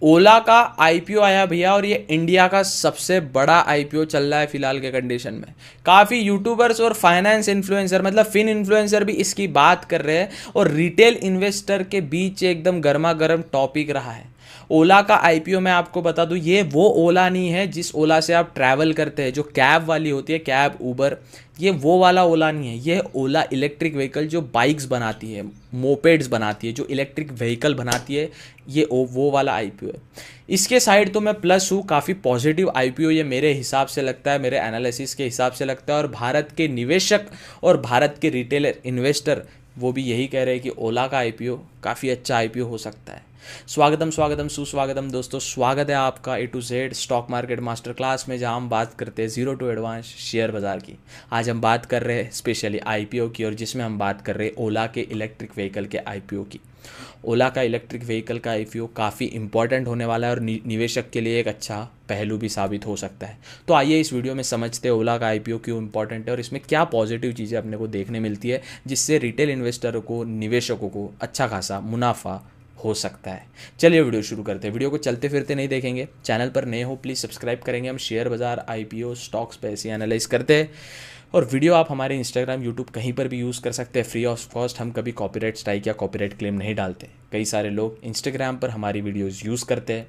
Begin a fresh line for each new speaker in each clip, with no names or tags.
ओला का आईपीओ आया भैया, और ये इंडिया का सबसे बड़ा आईपीओ चल रहा है फिलहाल के कंडीशन में। काफ़ी यूट्यूबर्स और फाइनेंस इन्फ्लुएंसर, मतलब फिन इन्फ्लुएंसर भी इसकी बात कर रहे हैं, और रिटेल इन्वेस्टर के बीच एकदम गर्मा गर्म टॉपिक रहा है। ओला का आईपीओ मैं आपको बता दूं, ये वो ओला नहीं है जिस ओला से आप ट्रैवल करते हैं, जो कैब वाली होती है, कैब उबर, ये वो वाला ओला नहीं है। ये ओला इलेक्ट्रिक व्हीकल जो बाइक्स बनाती है, मोपेड्स बनाती है, जो इलेक्ट्रिक व्हीकल बनाती है, ये वो वाला आईपीओ है। इसके साइड तो मैं प्लस हूँ, काफ़ी पॉजिटिव आईपीओ ये मेरे हिसाब से लगता है, मेरे एनालिसिस के हिसाब से लगता है। और भारत के निवेशक और भारत के रिटेलर इन्वेस्टर वो भी यही कह रहे हैं कि ओला का आईपीओ काफ़ी अच्छा आईपीओ हो सकता है। स्वागतम स्वागतम सुस्वागतम दोस्तों, स्वागत है आपका A to Z stock market master class में, जहां हम बात करते हैं जीरो टू एडवांस शेयर बाजार की। आज हम बात कर रहे हैं स्पेशली आईपीओ की, और जिसमें हम बात कर रहे हैं ओला के इलेक्ट्रिक व्हीकल के आईपीओ की। ओला का इलेक्ट्रिक व्हीकल का आईपीओ काफ़ी इंपॉर्टेंट होने वाला है, और निवेशक के लिए एक अच्छा पहलू भी साबित हो सकता है। तो आइए इस वीडियो में समझते हैं ओला का आईपीओ क्यों इंपॉर्टेंट है, और इसमें क्या पॉजिटिव चीज़ें अपने को देखने मिलती है, जिससे रिटेल इन्वेस्टरों को, निवेशकों को अच्छा खासा मुनाफा हो सकता है। चलिए वीडियो शुरू करते हैं। वीडियो को चलते फिरते नहीं देखेंगे, चैनल पर नए हो प्लीज़ सब्सक्राइब करेंगे। हम शेयर बाजार, आईपीओ, स्टॉक्स पे ऐसे एनालाइज करते हैं, और वीडियो आप हमारे इंस्टाग्राम, यूट्यूब कहीं पर भी यूज़ कर सकते हैं फ्री ऑफ कॉस्ट। हम कभी कॉपीराइट स्ट्राइक या कॉपीराइट क्लेम नहीं डालते। कई सारे लोग इंस्टाग्राम पर हमारी वीडियोज़ यूज़ करते हैं,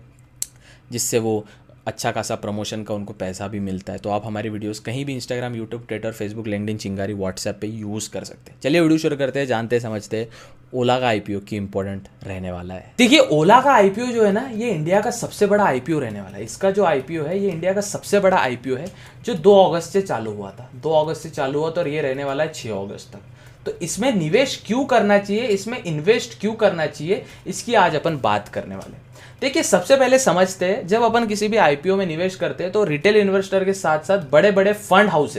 जिससे वो अच्छा खासा प्रमोशन का उनको पैसा भी मिलता है। तो आप हमारी वीडियोस कहीं भी Instagram, YouTube, Twitter, Facebook, LinkedIn, चिंगारी, व्हाट्सएप पे यूज़ कर सकते हैं। चलिए वीडियो शुरू करते हैं, जानते समझते हैं ओला का आईपीओ की इंपॉर्टेंट रहने वाला है। देखिए, ओला का आईपीओ जो है ना, ये इंडिया का सबसे बड़ा आईपीओ रहने वाला है। इसका जो आईपीओ है, ये इंडिया का सबसे बड़ा आईपीओ है, जो 2 अगस्त से चालू हुआ था। 2 अगस्त से चालू हुआ था, और ये रहने वाला है 6 अगस्त तक। तो इसमें निवेश क्यों करना चाहिए, इसमें इन्वेस्ट क्यों करना चाहिए, इसकी आज अपन बात करने वाले हैं। देखिए, सबसे पहले समझते हैं, जब अपन किसी भी आईपीओ में निवेश करते हैं तो रिटेल इन्वेस्टर के साथ साथ बड़े बड़े फंड हाउस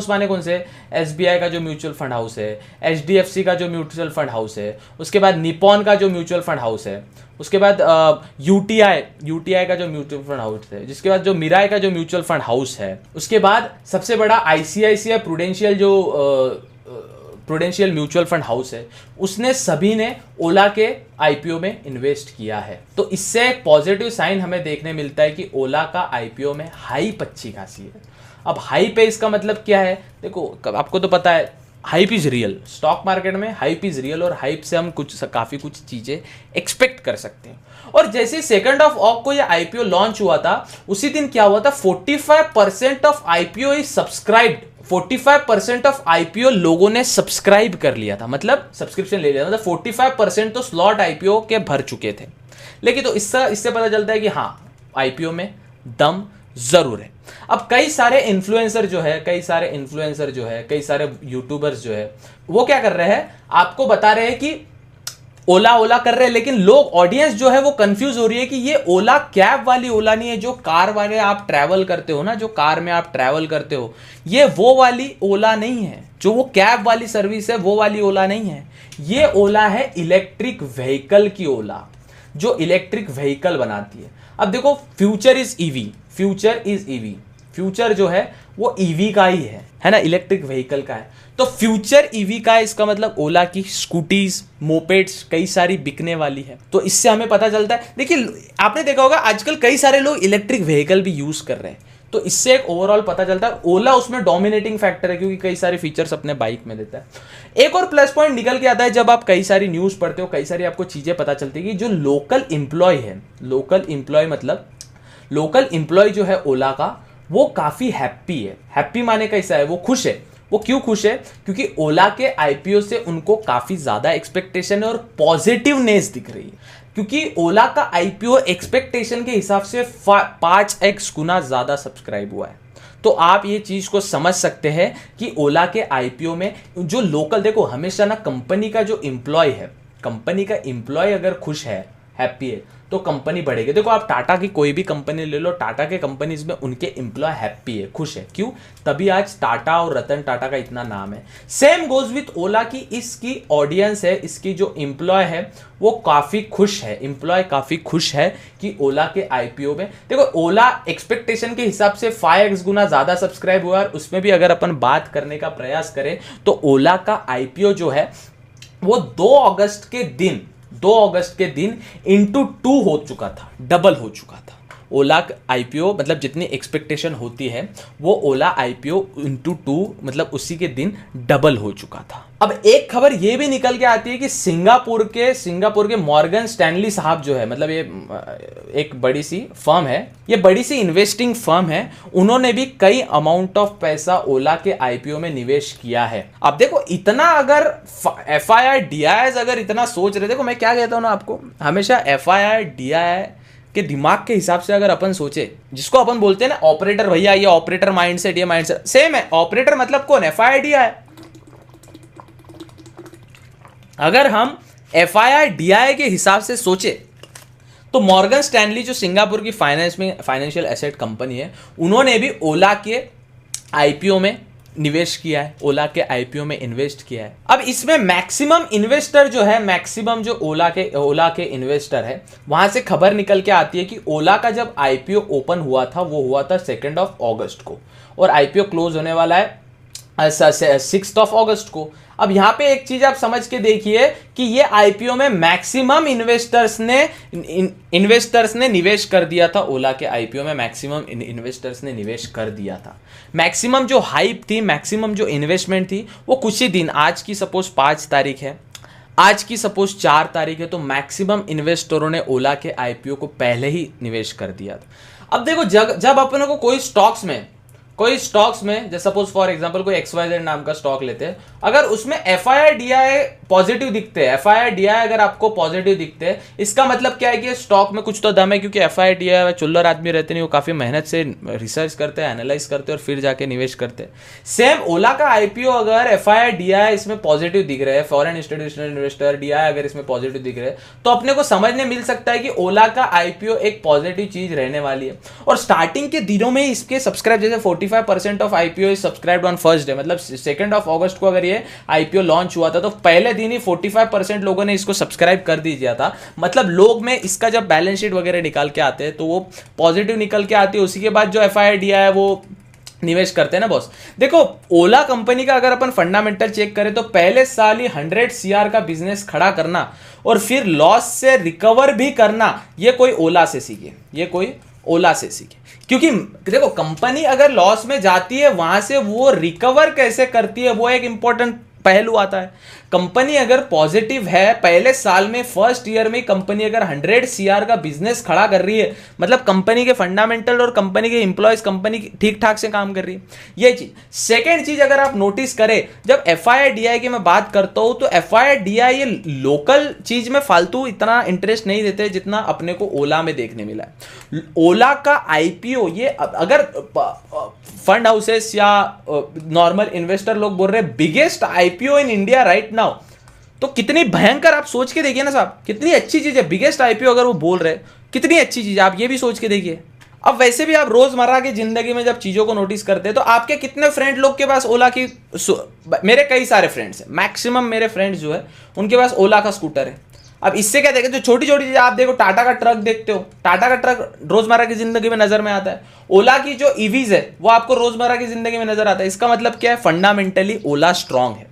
माने कौन से? एसबीआई का जो म्यूचुअल फंड हाउस है, एचडीएफसी का जो म्यूचुअल फंड हाउस है, उसके बाद निपॉन का जो म्यूचुअल फंड हाउस है, उसके बाद यूटीआई का जो म्यूचुअल फंड हाउस है, जिसके बाद जो मिराई का जो म्यूचुअल फंड हाउस है, उसके बाद सबसे बड़ा ICICI prudential mutual fund house है, उसने सभी ने ओला के आईपीओ में इन्वेस्ट किया है। तो इससे एक पॉजिटिव साइन हमें देखने मिलता है कि ओला का आईपीओ में हाइप अच्छी खासी है। अब हाइप है, इसका मतलब क्या है? देखो, आपको तो पता है hype is real. Stock market में हाइप इज रियल, और हाइप से हम काफी कुछ चीजें एक्सपेक्ट कर सकते हैं। और जैसे 2 ऑफ को ये आईपीओ लॉन्च हुआ था, उसी दिन क्या हुआ था? 45% of IPO is subscribed. 45% of IPO लोगों ने सब्सक्राइब कर लिया था, मतलब सब्सक्रिप्शन ले लिया था। मतलब 45% तो स्लॉट आईपीओ के भर चुके थे। लेकिन तो इससे पता चलता है कि हाँ, आईपीओ में दम जरूर है। अब कई सारे इन्फ्लुएंसर जो है, कई सारे यूट्यूबर्स जो है, वो क्या कर रहे हैं? आपको बता रहे हैं कि ओला कर रहे हैं, लेकिन लोग, ऑडियंस जो है वो कंफ्यूज हो रही है कि ये ओला कैब वाली ओला नहीं है, जो कार वाले आप ट्रैवल करते हो ना, जो कार में आप ट्रैवल करते हो, ये वो वाली ओला नहीं है। जो वो कैब वाली सर्विस है, वो वाली ओला नहीं है। ये ओला है इलेक्ट्रिक व्हीकल की ओला, जो इलेक्ट्रिक व्हीकल बनाती है। अब देखो, फ्यूचर इज ईवी, फ्यूचर जो है वो ईवी का ही है ना, इलेक्ट्रिक व्हीकल का है। तो फ्यूचर ईवी का है, इसका मतलब ओला की स्कूटीज, मोपेड्स कई सारी बिकने वाली है। तो इससे हमें पता चलता है। देखिए, आपने देखा होगा आजकल कई सारे लोग इलेक्ट्रिक व्हीकल भी यूज कर रहे हैं। तो इससे एक ओवरऑल पता चलता है ओला उसमें डोमिनेटिंग फैक्टर है, क्योंकि कई सारे फीचर्स अपने बाइक में देता है। एक और प्लस पॉइंट निकल के आता है, जब आप कई सारी न्यूज पढ़ते हो, कई सारी आपको चीजें पता चलती है कि जो लोकल एम्प्लॉय जो है ओला का, वो काफी हैप्पी है। हैप्पी माने कैसा है? वो खुश है। वो क्यों खुश है? क्योंकि ओला के आईपीओ से उनको काफी ज्यादा एक्सपेक्टेशन है और पॉजिटिवनेस दिख रही है। क्योंकि ओला का आईपीओ एक्सपेक्टेशन के हिसाब से 5x गुना ज्यादा सब्सक्राइब हुआ है। तो आप ये चीज को समझ सकते हैं कि ओला के आईपीओ में जो लोकल, देखो हमेशा ना कंपनी का जो एम्प्लॉय है, कंपनी का एम्प्लॉय अगर खुश है, हैप्पी है, तो कंपनी बढ़ेगी। देखो, आप टाटा की कोई भी कंपनी ले लो, टाटा के कंपनीज में उनके एम्प्लॉय हैप्पी है, खुश है। क्यों? तभी आज टाटा और रतन टाटा का इतना नाम है। सेम गोज विथ ओला की इसकी ऑडियंस है, इसकी जो एम्प्लॉय है वो काफी खुश है। एम्प्लॉय काफी खुश है कि ओला के आईपीओ में, देखो ओला एक्सपेक्टेशन के हिसाब से 5x गुना ज्यादा सब्सक्राइब हुआ। और उसमें भी अगर अपन बात करने का प्रयास करें तो ओला का आईपीओ जो है वो 2 अगस्त के दिन 2 अगस्त के दिन इंटू 2 हो चुका था, डबल हो चुका था। ओला आईपीओ मतलब जितनी एक्सपेक्टेशन होती है वो ओला आईपीओ इंटू 2 मतलब उसी के दिन डबल हो चुका था। अब एक खबर ये भी निकल के आती है कि सिंगापुर के मॉर्गन स्टैनली साहब जो है, मतलब ये एक बड़ी सी फर्म है, ये बड़ी सी इन्वेस्टिंग फर्म है, उन्होंने भी कई अमाउंट ऑफ पैसा ओला के आईपीओ में निवेश किया है। अब देखो इतना अगर FII अगर इतना सोच रहे, देखो मैं क्या कहता हूं ना आपको, हमेशा FII के दिमाग के हिसाब से अगर अपन सोचे, जिसको अपन बोलते हैं ना ऑपरेटर, भैया ये ऑपरेटर माइंडसेट, ये माइंडसेट सेम है। ऑपरेटर मतलब कौन? FII। अगर हम FII के हिसाब से सोचे तो मॉर्गन स्टैनली जो सिंगापुर की फाइनेंशियल एसेट कंपनी है, उन्होंने भी ओला के आईपीओ में निवेश किया है, ओला के आईपीओ में इन्वेस्ट किया है। अब इसमें मैक्सिमम इन्वेस्टर जो है, मैक्सिमम जो ओला के इन्वेस्टर है, वहां से खबर निकल के आती है कि ओला का जब आईपीओ ओपन हुआ था वो हुआ था 2 अगस्त को और आईपीओ क्लोज होने वाला है 6 अगस्त को। अब यहां पे एक चीज आप समझ के देखिए कि ये आईपीओ में मैक्सिमम इन्वेस्टर्स ने निवेश कर दिया था। ओला के आईपीओ में मैक्सिमम इन्वेस्टर्स ने निवेश कर दिया था। मैक्सिमम जो हाइप थी, मैक्सिमम जो इन्वेस्टमेंट थी, वो कुछ ही दिन, आज की सपोज 5 तारीख है, आज की सपोज 4 तारीख है, तो मैक्सिमम इन्वेस्टरों ने ओला के आईपीओ को पहले ही निवेश कर दिया था। अब देखो जब अपने को कोई स्टॉक्स में जैसे सपोज फॉर एग्जांपल कोई XYZ नाम का स्टॉक लेते हैं, अगर उसमें FII पॉजिटिव दिखते हैं, FII अगर आपको पॉजिटिव दिखते हैं, इसका मतलब क्या है कि स्टॉक में कुछ तो दम है, क्योंकि FII चुल्लर आदमी रहते नहीं, वो काफी मेहनत से रिसर्च करते हैं, एनालाइज करते हैं और फिर जाके निवेश करते हैं। सेम ओला का आईपीओ अगर FII इसमें पॉजिटिव दिख रहे हैं, फॉरेन इंस्टीट्यूशनल इन्वेस्टर DI अगर इसमें पॉजिटिव दिख रहे हैं, तो अपने को समझने मिल सकता है कि ओला का आईपीओ एक पॉजिटिव चीज रहने वाली है। और स्टार्टिंग के दिनों में इसके सब्सक्राइब, जैसे 45% of IPO is subscribed on first day, मतलब 2 अगस्त को अगर ये आईपीओ लॉन्च हुआ था तो पहले दिन ही 45% लोगों ने इसको सब्सक्राइब कर दिया था। मतलब लोग में इसका जब बैलेंस शीट वगैरह निकाल के आते हैं तो वो पॉजिटिव निकल के आती है, उसी के बाद जो FII है वो निवेश करते हैं ना बॉस। देखो ओला कंपनी का अगर अपन फंडामेंटल चेक करें तो पहले साल ही 100 CR का बिजनेस खड़ा करना और फिर लॉस से रिकवर भी करना, ये कोई ओला से सीखे। क्योंकि देखो कंपनी अगर लॉस में जाती है, वहां से वो रिकवर कैसे करती है, वो एक इंपॉर्टेंट पहलू आता है। कंपनी अगर पॉजिटिव है, पहले साल में फर्स्ट ईयर में कंपनी अगर 100 CR का बिजनेस खड़ा कर रही है, मतलब कंपनी के फंडामेंटल और कंपनी के एम्प्लॉयज, कंपनी ठीक ठाक से काम कर रही है, ये चीज। सेकेंड चीज अगर आप नोटिस करें, जब FII की मैं बात करता हूं तो FII ये लोकल चीज में फालतू इतना इंटरेस्ट नहीं देते जितना अपने को ओला में देखने मिला है। ओला का आईपीओ, ये अगर फंड हाउसेस या नॉर्मल इन्वेस्टर लोग बोल रहे हैं biggest IPO in India right now, तो कितनी भयंकर, आप सोच के देखिए ना साहब, कितनी अच्छी चीज है। बिगेस्ट आईपीओ अगर वो बोल रहे कितनी अच्छी चीज है, आप ये भी सोच के देखिए। अब वैसे भी आप रोजमर्रा की जिंदगी में जब चीजों को नोटिस करते हैं तो आपके कितने फ्रेंड लोग के पास ओला की, मेरे कई सारे फ्रेंड्स हैं, मैक्सिमम मेरे फ्रेंड्स जो है उनके पास ओला का स्कूटर है। अब इससे क्या देखें, जो छोटी छोटी चीजें आप देखो, टाटा का ट्रक देखते हो, टाटा का ट्रक रोजमर्रा की जिंदगी में नजर में आता है। ओला की जो ईवीज है वो आपको रोजमर्रा की जिंदगी में नजर आता है। इसका मतलब क्या है, फंडामेंटली ओला स्ट्रांग है।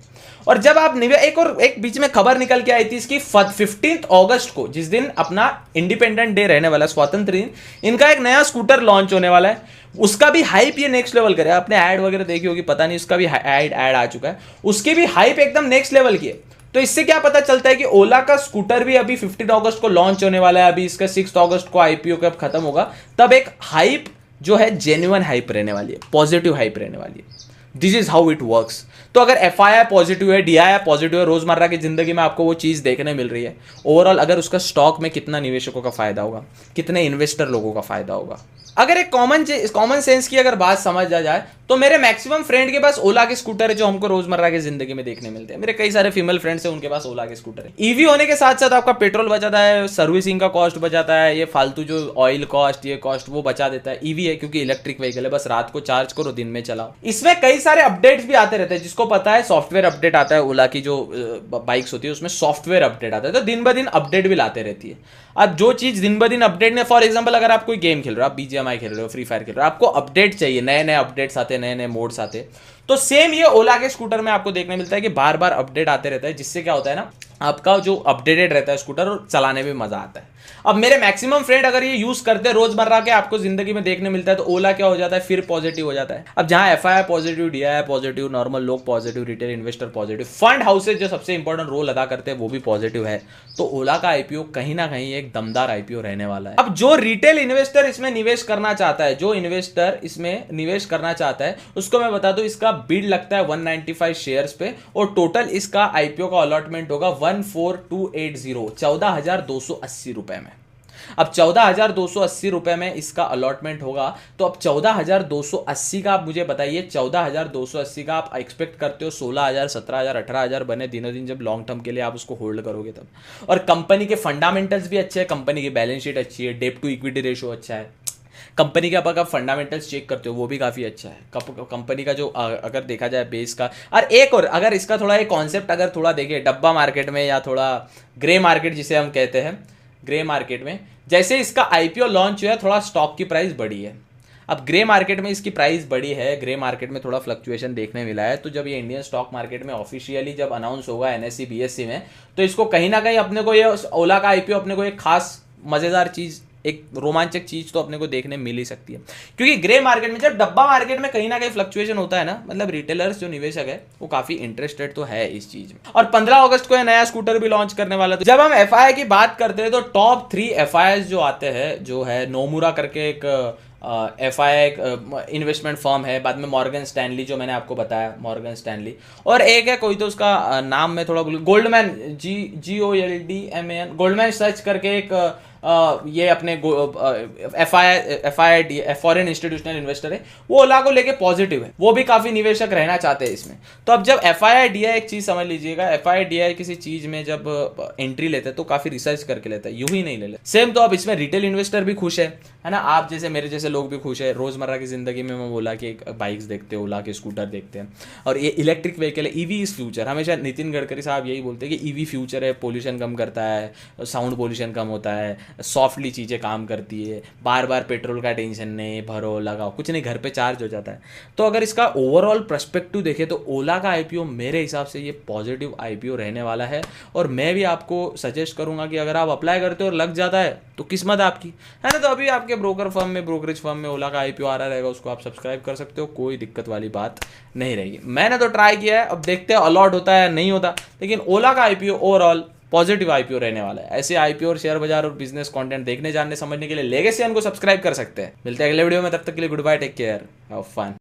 और जब आप एक बीच में खबर निकल के आई थी इसकी 15 अगस्त को, जिस दिन अपना इंडिपेंडेंट डे रहने वाला है, स्वतंत्र दिन, इनका एक नया स्कूटर लॉन्च होने वाला है। उसका भी हाइप ये नेक्स्ट लेवल करे, आपने ऐड वगैरह देखी होगी, पता नहीं, उसका भी ऐड आ चुका है, उसकी भी हाइप एकदम नेक्स्ट लेवल की है। तो इससे क्या पता चलता है कि ओला का स्कूटर भी अभी 15 अगस्त को लॉन्च होने वाला है। अभी इसका 6 अगस्त को आईपीओ कब खत्म होगा, तब एक हाइप जो है जेन्युइन हाइप रहने वाली है, पॉजिटिव हाइप रहने वाली है। This is how it works. तो अगर FII पॉजिटिव है, DI पॉजिटिव है, रोजमर्रा की जिंदगी में आपको वो चीज देखने मिल रही है, ओवरऑल अगर उसका स्टॉक में कितना निवेशकों का फायदा होगा, कितने इन्वेस्टर लोगों का फायदा होगा। अगर एक कॉमन सेंस की अगर बात समझ आ जाए तो मेरे मैक्सिमम फ्रेंड के पास ओला के स्कूटर है, जो हमको रोजमर्रा की जिंदगी में देखने मिलते हैं। मेरे कई सारे फीमेल फ्रेंड्स हैं, उनके पास ओला के स्कूटर है। ईवी होने के साथ साथ आपका पेट्रोल बचाता है, सर्विसिंग का कॉस्ट बचाता है, ये फालतू जो ऑयल कॉस्ट, ये कॉस्ट वो बचा देता है। ईवी है क्योंकि इलेक्ट्रिक व्हीकल है, बस रात को चार्ज करो, दिन में चलाओ। इसमें कई सारे अपडेट्स भी आते रहते हैं, जिसको पता है सॉफ्टवेयर अपडेट आता है, ओला की जो बाइक्स होती है उसमें सॉफ्टवेयर अपडेट आता है, तो दिन ब दिन अपडेट भी लाते रहती है। अब जो चीज़ दिन ब दिन अपडेट ने, फॉर एग्जांपल अगर आप कोई गेम खेल रहे हो, आप बीजीएमआई खेल रहे हो, फ्री फायर खेल रहे हो, आपको अपडेट चाहिए, नए नए अपडेट्स आते हैं, नए नए मोड्स आते हैं, तो सेम ये ओला के स्कूटर में आपको देखने मिलता है कि बार बार अपडेट आते रहता है, जिससे क्या होता है ना, आपका जो अपडेटेड रहता है स्कूटर और चलाने में मजा आता है। अब मेरे मैक्सिमम फ्रेंड अगर ये यूज करते हैं रोजमर्रा के, आपको जिंदगी में देखने मिलता है, तो ओला क्या हो जाता है, फिर पॉजिटिव हो जाता है। अब जहां FI positive, DI positive, normal लोग positive, retail investor positive, fund houses जो सबसे इंपॉर्टेंट रोल अदा करते हैं वो भी पॉजिटिव है, तो ओला का आईपीओ कहीं ना कहीं एक दमदार आईपीओ रहने वाला है। अब जो रिटेल इन्वेस्टर इसमें निवेश करना चाहता है, जो इन्वेस्टर इसमें निवेश करना चाहता है, उसको मैं बता दूं, इसका बिड लगता है 195 शेयर्स पे, और टोटल इसका आईपीओ का अलॉटमेंट होगा 14280, 14,280 रुपए में। अब 14,280 रुपए में इसका अलॉटमेंट होगा, तो अब 14,280 का आप मुझे बताइए, 14,280 का आप एक्सपेक्ट करते हो 16,000, 17,000, 18,000 बने दिनों दिन, जब लॉन्ग टर्म के लिए आप उसको होल्ड करोगे तब। और कंपनी के फंडामेंटल्स भी अच्छे हैं, कंपनी की बैलेंस शीट अच्छी है, डेट टू इक्विटी रेशियो अच्छा है, कंपनी का आप फंडामेंटल्स चेक करते हो वो भी काफ़ी अच्छा है, कंपनी का जो अगर देखा जाए बेस का। और एक और अगर इसका थोड़ा एक कॉन्सेप्ट अगर थोड़ा देखें डब्बा मार्केट में, या थोड़ा ग्रे मार्केट जिसे हम कहते हैं, ग्रे मार्केट में जैसे इसका आईपीओ लॉन्च हुआ है, थोड़ा स्टॉक की प्राइस बढ़ी है। अब ग्रे मार्केट में इसकी प्राइस बढ़ी है, ग्रे मार्केट में थोड़ा फ्लक्चुएशन देखने मिला है, तो जब ये इंडियन स्टॉक मार्केट में ऑफिशियली जब अनाउंस होगा एनएससी बीएससी में, तो इसको कहीं ना कहीं अपने को ये ओला का आईपीओ अपने को एक खास मजेदार चीज, एक रोमांचक चीज तो अपने को देखने मिल ही सकती है। क्योंकि ग्रे मार्केट में, जब डब्बा मार्केट में कहीं ना कहीं फ्लक्चुएशन होता है ना, मतलब रिटेलर्स जो निवेशक है वो काफी इंटरेस्टेड तो है इस चीज में। और 15 अगस्त को ये नया स्कूटर भी लॉन्च करने वाला है। तो जब हम एफआई की बात करते हैं, तो टॉप 3 एफआई जो आते हैं, जो है नोमुरा करके एक एफआई एक इन्वेस्टमेंट फर्म है, बाद में मॉर्गन स्टैनली जो मैंने आपको बताया, मॉर्गन स्टैनली, और एक है कोई तो उसका नाम मैं थोड़ा भूल, गोल्डमैन, GOLDMAN, गोल्डमैन सर्च करके एक ये अपने एफआई फॉरेन इंस्टीट्यूशनल इन्वेस्टर है, वो ओला को लेके पॉजिटिव है, वो भी काफी निवेशक रहना चाहते हैं इसमें। तो अब जब एफआईडीआई, एक चीज समझ लीजिएगा, एफआईडीआई किसी चीज में जब एंट्री लेते हैं तो काफी रिसर्च करके लेता है, यूं ही नहीं ले लेता। सेम तो अब इसमें रिटेल इन्वेस्टर भी खुश है ना, आप जैसे मेरे जैसे लोग भी खुश है। रोजमर्रा की जिंदगी में मैं ओला के बाइक्स देखते हैं, ओला के स्कूटर देखते हैं, और ये इलेक्ट्रिक व्हीकल है, ईवी इज फ्यूचर। हमेशा नितिन गडकरी साहब यही बोलते हैं कि ईवी फ्यूचर है, पोल्यूशन कम करता है, साउंड पोल्यूशन कम होता है, सॉफ्टली चीज़ें काम करती है, बार बार पेट्रोल का टेंशन नहीं, भरो लगाओ कुछ नहीं, घर पे चार्ज हो जाता है। तो अगर इसका ओवरऑल पर्सपेक्टिव देखें तो ओला का आईपीओ मेरे हिसाब से ये पॉजिटिव आईपीओ रहने वाला है। और मैं भी आपको सजेस्ट करूंगा कि अगर आप अप्लाई करते हो और लग जाता है तो किस्मत आपकी है ना। तो अभी आपके ब्रोकर फर्म में, ब्रोकरेज फर्म में ओला का आईपीओ आ रहा रहेगा, उसको आप सब्सक्राइब कर सकते हो, कोई दिक्कत वाली बात नहीं रहेगी। मैंने तो ट्राई किया है, अब देखते हैं अलॉट होता है नहीं होता, लेकिन ओला का आईपीओ ओवरऑल पॉजिटिव आईपीओ रहने वाला है। ऐसे आईपीओ और शेयर बाजार और बिजनेस कंटेंट देखने, जानने, समझने के लिए लेगेसी को सब्सक्राइब कर सकते हैं। मिलते हैं अगले वीडियो में, तब तक के लिए good bye, take care, have fun.